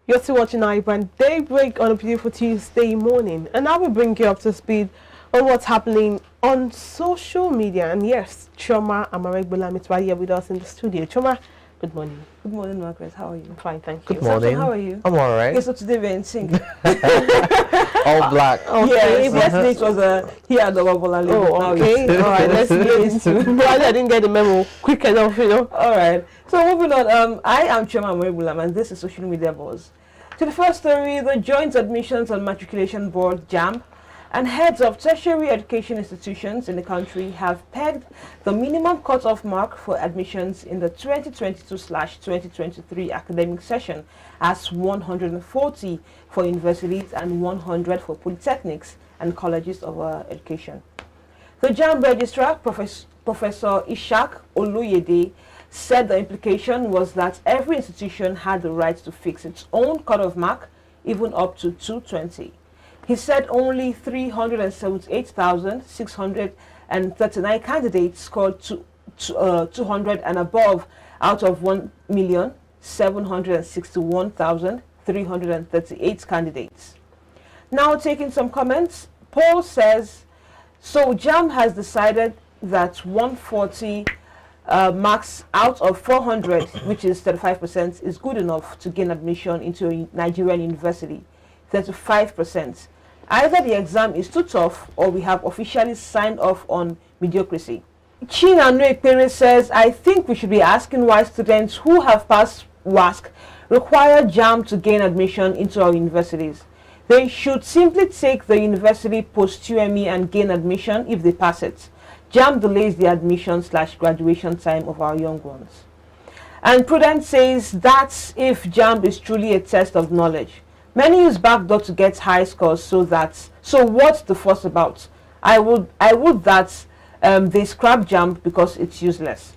You're still watching iBrand Daybreak on a beautiful Tuesday morning, and I will bring you up to speed on what's happening on social media. And yes, Choma Amaregbola is right here with us in the studio. Choma, good morning. Good morning, Margaret. How are you? Fine, thank you. Good morning. How are you? I'm all right. Okay, so today we're in sync. All black. Yes, yesterday it was here at the Wabola. Oh, okay. All right, let's get into it. I didn't get the memo quick enough, you know. All right. So moving on, I am Choma Amaregbola, and this is Social Media Buzz. To the first story, the Joint Admissions and Matriculation Board, Jamb, and heads of tertiary education institutions in the country have pegged the minimum cutoff mark for admissions in the 2022/2023 academic session as 140 for universities and 100 for polytechnics and colleges of education. The Jamb registrar, Professor Ishak Oluyede, said the implication was that every institution had the right to fix its own cutoff mark, even up to 220. He said only 378,639 candidates scored 200 and above out of 1,761,338 candidates. Now taking some comments, Paul says, so Jamb has decided that 140 marks out of 400, which is 35%, is good enough to gain admission into a Nigerian university. 35%. Either the exam is too tough or we have officially signed off on mediocrity. Chinanu Ekpere says, I think we should be asking why students who have passed WASC require Jamb to gain admission into our universities. They should simply take the university post-UME and gain admission if they pass it. Jamb delays the admission/graduation time of our young ones. And Prudence says that if Jamb is truly a test of knowledge, many use backdoor to get high scores, so what's the fuss about? I would that they scrap Jamb because it's useless.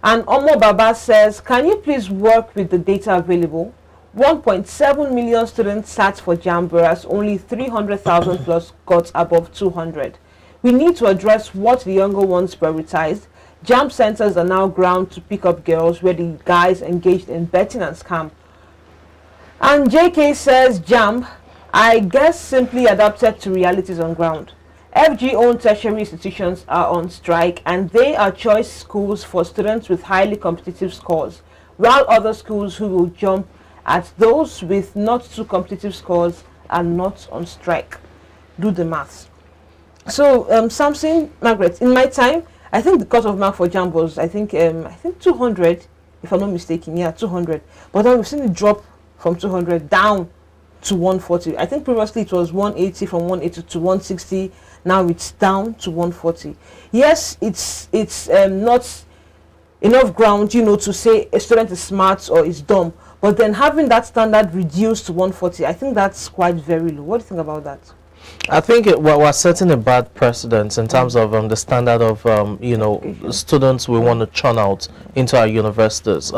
And Omo Baba says, can you please work with the data available? 1.7 million students sat for Jamb, whereas only 300,000 plus got above 200. We need to address what the younger ones prioritized. Jamb centers are now ground to pick up girls where the guys engaged in betting and scam. And JK says, Jamb, I guess simply adapted to realities on ground. FG-owned tertiary institutions are on strike and they are choice schools for students with highly competitive scores, while other schools who will jump at those with not too competitive scores are not on strike. Do the maths. So, Samson, Margaret, in my time, I think the cutoff mark for Jamb was, I think 200, if I'm not mistaken, yeah, 200. But then we've seen it drop from 200 down to 140. I think previously it was 180, from 180 to 160. Now it's down to 140. Yes, it's not enough ground, you know, to say a student is smart or is dumb. But then having that standard reduced to 140, I think that's quite very low. What do you think about that? I think we're setting a bad precedent in terms of the standard of students we want to churn out into our universities.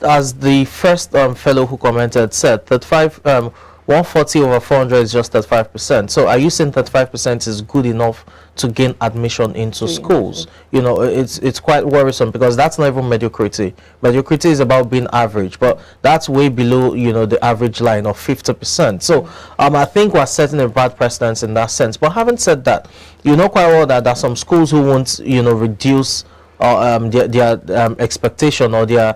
As the first fellow who commented said, that 140 over 400 is just 35%. So are you saying 35% is good enough to gain admission into schools? You know, it's quite worrisome because that's not even mediocrity. Mediocrity is about being average, but that's way below, you know, the average line of 50%. So I think we're setting a bad precedent in that sense. But having said that, you know quite well that there are some schools who won't, you know, reduce their expectation or their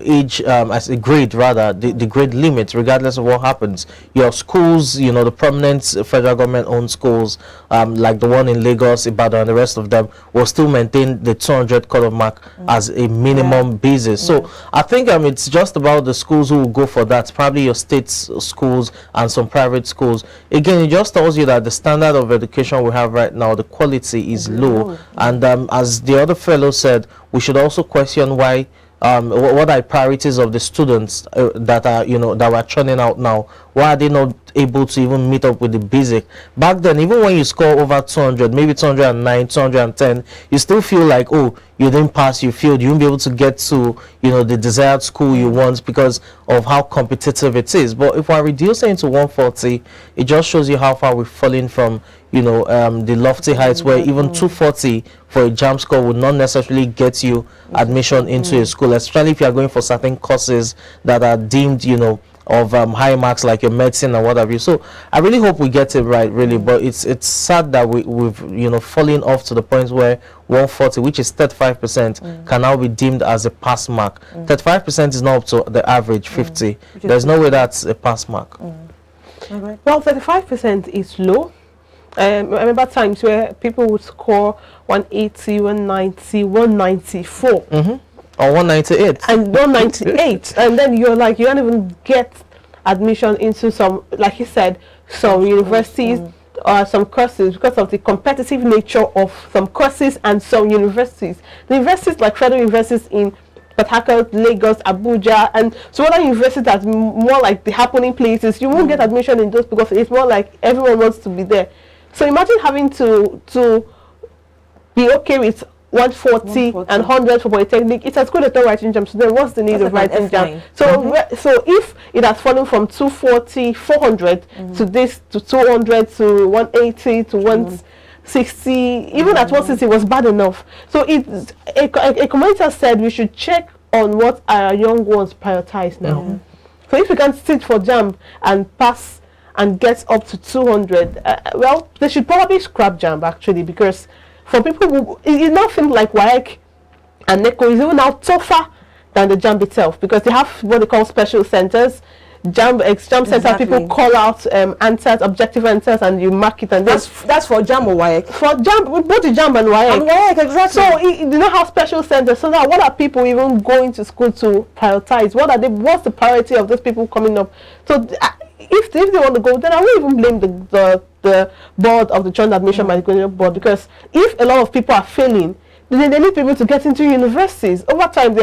age as a grade, rather the grade limit, regardless of what happens. Your schools, you know, the prominent federal government owned schools like the one in Lagos, Ibadan and the rest of them will still maintain the 200 cutoff mark as a minimum basis. So I think it's just about the schools who will go for that, probably your state schools and some private schools. Again, it just tells you that the standard of education we have right now, the quality is low. And as the other fellow said, we should also question why what are priorities of the students that are, you know, that we're churning out now. Why are they not able to even meet up with the basic? Back then, even when you score over 200, maybe 209, 210, you still feel like, oh, you didn't pass, you failed, you won't be able to get to, you know, the desired school you want because of how competitive it is. But if we're reducing to 140, it just shows you how far we've fallen from, you know, the lofty heights where even 240 for a Jamb score would not necessarily get you admission into a school, especially if you are going for certain courses that are deemed, you know, of high marks like your medicine and what have you. So I really hope we get it right, really. But it's sad that we've fallen off to the point where 140, which is 35%, can now be deemed as a pass mark. 35% is not up to the average 50. There's no way that's a pass mark. Okay. Well, 35% is low. I remember times where people would score 180, 190, 194. Or 198. And 198. And then you're like, you don't even get admission into some, like you said, some universities or some courses because of the competitive nature of some courses and some universities. The universities like federal universities in Port Harcourt, Lagos, Abuja, and so other universities that's more like the happening places, you won't get admission in those because it's more like everyone wants to be there. So imagine having to be okay with 140 and 100 for Polytechnic. It's as good as not writing Jamb. So then what's the need of writing Jamb? So so if it has fallen from 240, 400 to this, to 200, to 180, to 160, even at 160 was bad enough. So it's a commentator said we should check on what our young ones prioritize now. So if we can sit for Jamb and pass and get up to 200, well, they should probably scrap Jamb actually, because for people who, it's nothing like WAEC and NECO is even now tougher than the Jamb itself, because they have what they call special centers. Jamb center, people call out answers, objective answers, and you mark it, and that's for Jamb or WAEC? For Jamb, both the Jamb and WAEC. And WAEC, exactly. So they don't have special centers. So now, what are people even going to school to prioritize? What are they? What's the priority of those people coming up? So if they want to go, then I won't even blame the board of the joint admission management board, because if a lot of people are failing, then they need people to get into universities. Over time,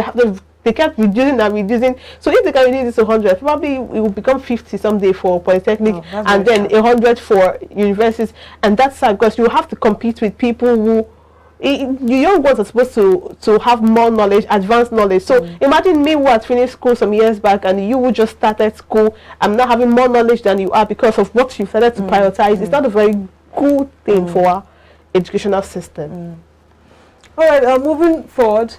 they kept reducing and reducing. So if they can reduce this to 100, probably it will become 50 someday for Polytechnic, and then 100 for universities. And that's sad, because you have to compete with people who, the young ones are supposed to have more knowledge, advanced knowledge. So imagine me who had finished school some years back, and you who just started school. I'm not having more knowledge than you are because of what you started to prioritize. It's not a very good thing for our educational system. All right, moving forward,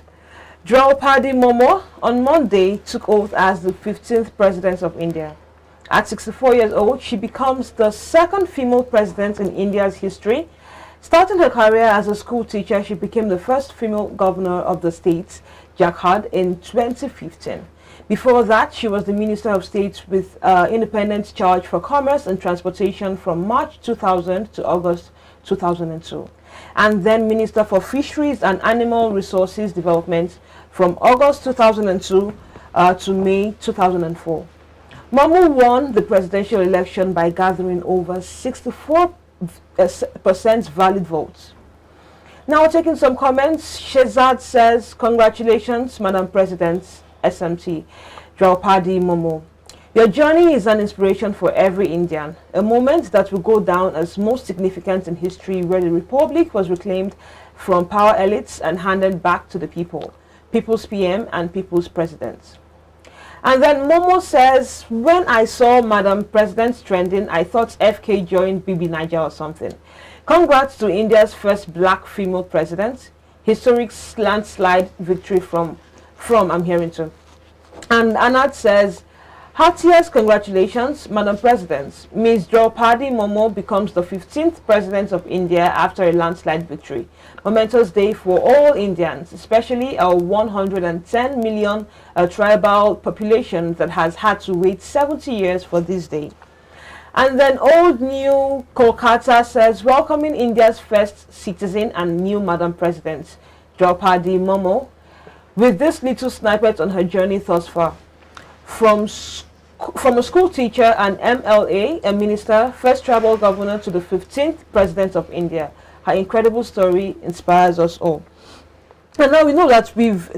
Droupadi Murmu on Monday took oath as the 15th president of India. At 64 years old, she becomes the second female president in India's history. Starting her career as a school teacher, she became the first female governor of the state, Jharkhand, in 2015. Before that, she was the Minister of State with independent charge for commerce and transportation from March 2000 to August 2002. And then Minister for Fisheries and Animal Resources Development from August 2002 to May 2004. Murmu won the presidential election by gathering over 64% valid votes. Now taking some comments, Shezad says, congratulations, Madam President, SMT, Droupadi Murmu. Your journey is an inspiration for every Indian, a moment that will go down as most significant in history, where the Republic was reclaimed from power elites and handed back to the people, people's PM and people's president. And then Momo says, when I saw Madam President trending, I thought FK joined Bibi Niger or something. Congrats to India's first black female president. Historic landslide victory from I'm hearing too. And Anad says, heartiest congratulations, Madam President. Ms. Droupadi Murmu becomes the 15th President of India after a landslide victory. Momentous day for all Indians, especially our 110 million tribal population that has had to wait 70 years for this day. And then Old New Kolkata says, welcoming India's first citizen and new Madam President, Droupadi Murmu, with this little snippet on her journey thus far. From a school teacher and MLA, a minister, first tribal governor to the 15th president of India. Her incredible story inspires us all. And now we know that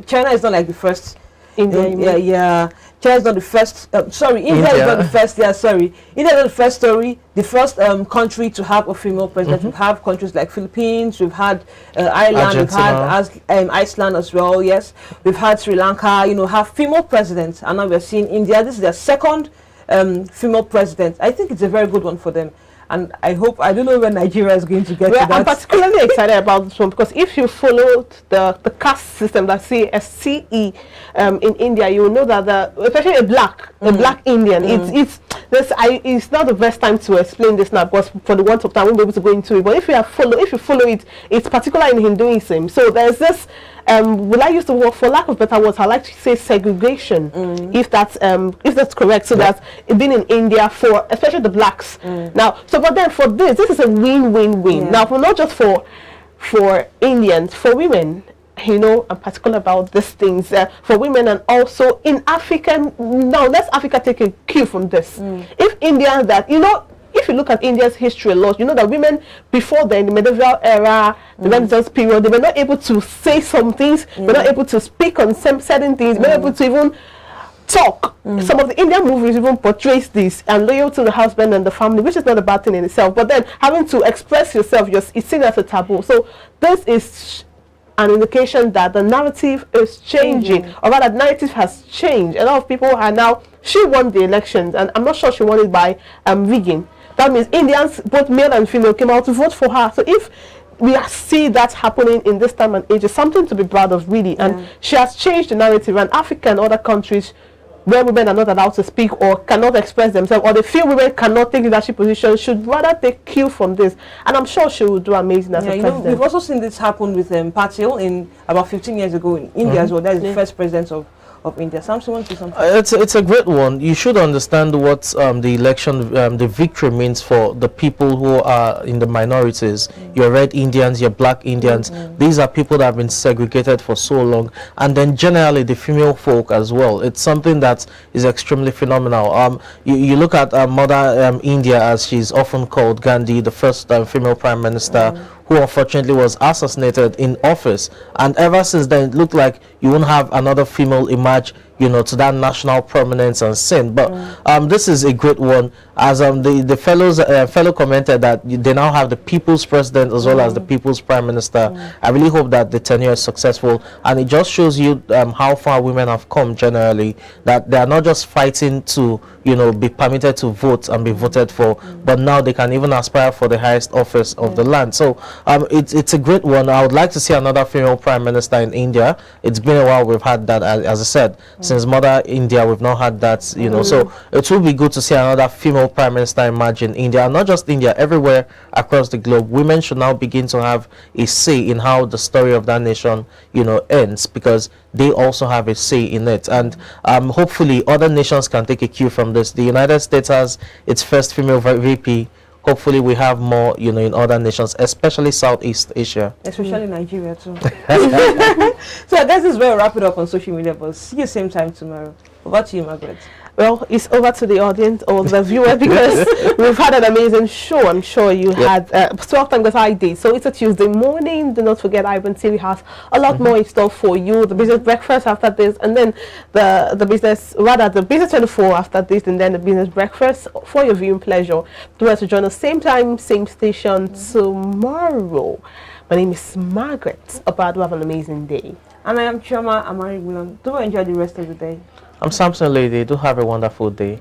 China is not like the first. China is not the first. India is not the first. India is not the first story. The first country to have a female president. We have countries like Philippines. We've had Ireland. Argentina. We've had Iceland as well. Yes, we've had Sri Lanka. Have female presidents, and now we're seeing India. This is their second female president. I think it's a very good one for them. And I don't know when Nigeria is going to get Well, to that. I'm particularly excited about this one because if you followed the caste system, that CSCE in India, you will know that especially a black Indian, it's not the best time to explain this now because for the want of time, I won't be able to go into it. But if you follow it, it's particular in Hinduism. So there's this. Will I use the word, for lack of better words, I like to say segregation, if that's correct. So that's been in India for especially the blacks. Now, but then for this is a win-win-win. Now, not just for Indians, for women. I'm particular about these things for women, and also in Africa. Now, let's Africa take a cue from this. If India if you look at India's history a lot, you know that women before then, the medieval era, the Renaissance period, they were not able to say some things, they were not able to speak on certain things, they were not able to even talk. Some of the Indian movies even portrays this, and loyal to the husband and the family, which is not a bad thing in itself, but then having to express yourself, it's seen as a taboo. So this is an indication that the narrative is changing, or rather the narrative has changed. A lot of people are now, she won the elections, and I'm not sure she won it by rigging. That means Indians, both male and female, came out to vote for her. So if we see that happening in this time and age, it's something to be proud of, really. And she has changed the narrative. And Africa and other countries where women are not allowed to speak or cannot express themselves, or they feel women cannot take leadership positions, should rather take cue from this. And I'm sure she will do amazing as a president. We've also seen this happen with Patil in about 15 years ago in India as well. That is the first president of India. Samson, want to say something? It's a great one. You should understand what the election, the victory means for the people who are in the minorities. Your red Indians, your black Indians. These are people that have been segregated for so long, and then generally the female folk as well. It's something that is extremely phenomenal. You look at Mother India, as she's often called, Gandhi, the first female prime minister, who unfortunately was assassinated in office, and ever since then it looked like you won't have another female emerge to that national prominence and sin. But this is a great one, as the fellow commented that they now have the people's president as well as the people's prime minister. I really hope that the tenure is successful, and it just shows you how far women have come generally, that they are not just fighting to be permitted to vote and be voted for, but now they can even aspire for the highest office of the land. So it's a great one. I would like to see another female prime minister in India. It's been a while we've had that, as I said, since Mother India we've not had that. So it will be good to see another female prime minister emerge in India, and not just India, everywhere across the globe. Women should now begin to have a say in how the story of that nation ends, because they also have a say in it. And hopefully other nations can take a cue from this. The United States has its first female VP. Hopefully we have more in other nations, especially Southeast Asia, especially Nigeria too. So I guess this is where we wrap it up on social media, but see you same time tomorrow. Over to you, Margaret. Well, it's over to the audience or the viewers, because we've had an amazing show. I'm sure you had 12 times as I did. So it's a Tuesday morning. Do not forget, iBrandTV has a lot more in store for you. The business breakfast after this, and then the business 24 after this, and then the business breakfast for your viewing pleasure. Do us to join us same time, same station tomorrow. My name is Margaret. About to have an amazing day. And I am Chioma Amari Gulam. Do enjoy the rest of the day. I'm Samson Lady. Do have a wonderful day.